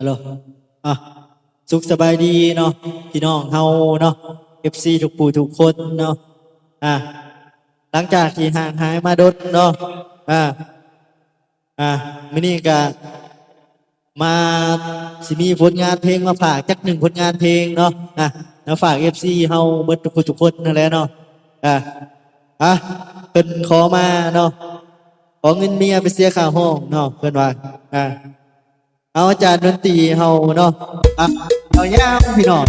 ฮัลโหลอ่ะสุขสบายดีเนาะพี่น้องเฮาเนาะ FC ทุกผู้ทุกคนเนาะอ่ะหลังจากที่ห่างหายมาดนเนาะอ่ะมื้อนี้ก็มาสิมีผลงานเพลงมาฝากจักหนึ่งผลงานเพลงเนาะมาฝาก FC เฮาเบิดทุกผู้ทุกคนนั่นแหละเนาะอ่ะเพิ่นขอมาเนาะขอเงินเมียไปเสียค่าห้องเนาะเพิ่นว่าเอาอาจารย์ดนตรีเฮาเนาะเอายามพี่น้อง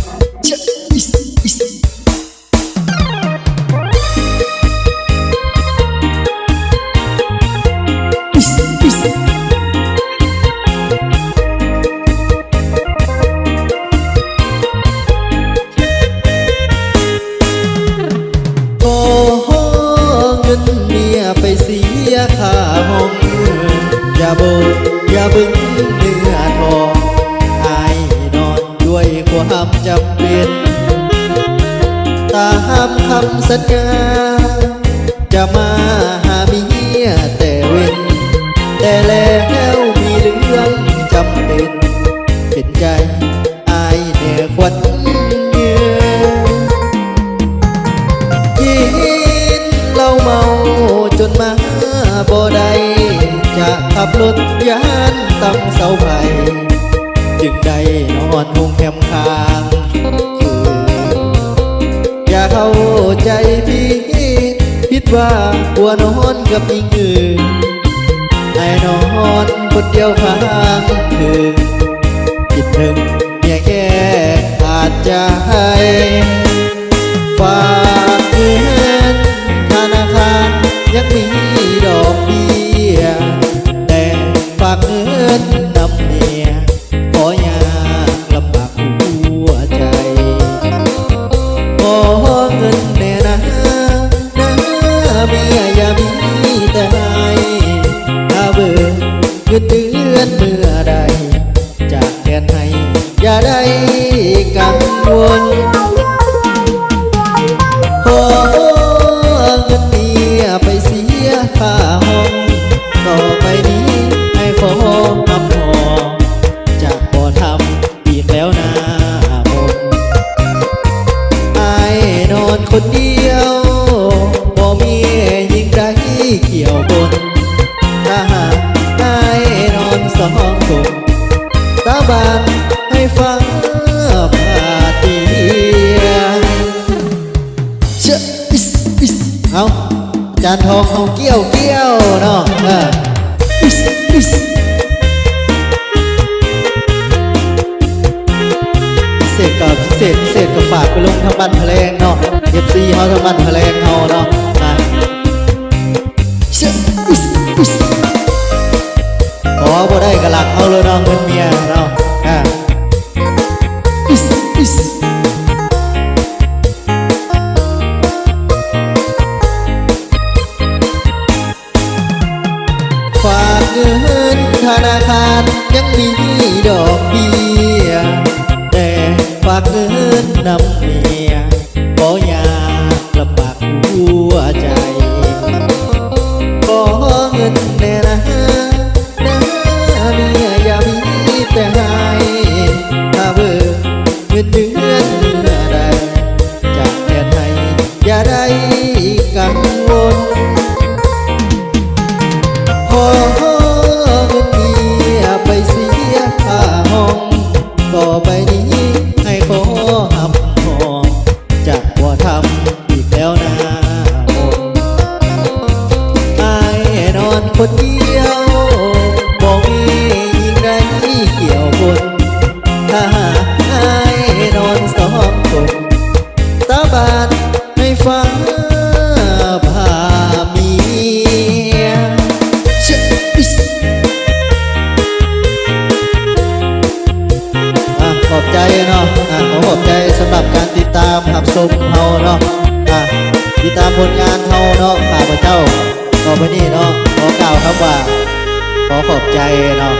ขอเงินเมียไปเสียค่าห้องอย่าโบกอย่าบึ้งเนื้อทองอายนอนด้วยความจำเป็นตามคำสัญญาจะมาหาเมียแต่เว้นแต่แล้วมีเรื่องจำเป็นใจอายแน่ควันเยือกินเหล้าเมาจนมาบ่ได้จะขับรถยานตั้งเสาไฟจึงได้นอนห้องแคมค้างคืนอย่าเข้าใจผิดว่าหัวนอนกับอีกอื่นไอ้นอนคนเดียวค้างคืนคิดถึงเมียแค่ขาดใจฝากเงินธนาคารยังมีดอกเบี้ยแต่ฝากเงินนำเมียขอยากลำบากหัวใจขอเงินแน่นะเมียอย่ามีแต่ให้ถ้าเบื่อเงินเดือนเมื่อใดจากแทนให้อย่าได้กังวลขอเงินเมียไปเสียค่าห้องต่อไปนี้ให้ขอนำหอจะบ่ทำอีกแล้วนะผมอายนอนคนเดียวบ่มียิ่งใดเกี่ยวบนถ้าหากอายนอนสองคนสาบานให้ฟังพาตีเอาจานทองเอาเกี้ยวเนาะเศษก็ฝากไปลงทางบ้านแถลงเนาะ FC เฮาทางบ้านแถลงเฮาเนาะขอบ่ได้กะหลักเอาเลยเนาะเงินเมียเนาะฝากเงินธนาคารยังมีดอกเบี้ยแต่ฝากเงินนำเมียบ่อยากลำบากหัวใจขอเงินแน่นะเมียอย่ามีแต่ให้ถ้าเบื่อเงินเดือนเมื่อใดจากแทนให้อย่าได้กังวลขอเงินเมียไปเสียค่าห้องต่อไปนี้ให้ขอหับหองจะบ่ทำอีกแล้วนะอายนอนคนเดียวบ่มียิ่งใดเกี่ยวบนถ้าหากอายนอนสองคนสาบานให้ฟังพาเมียขอบใจเนาะขอบใจสำหรับการติดตามหับชมเฮาเนาะติดตามผลงานเฮาเนาะข้าพเจ้าต่อไปนี้เนาะขอกล่าวคำว่าขอขอบใจเนาะ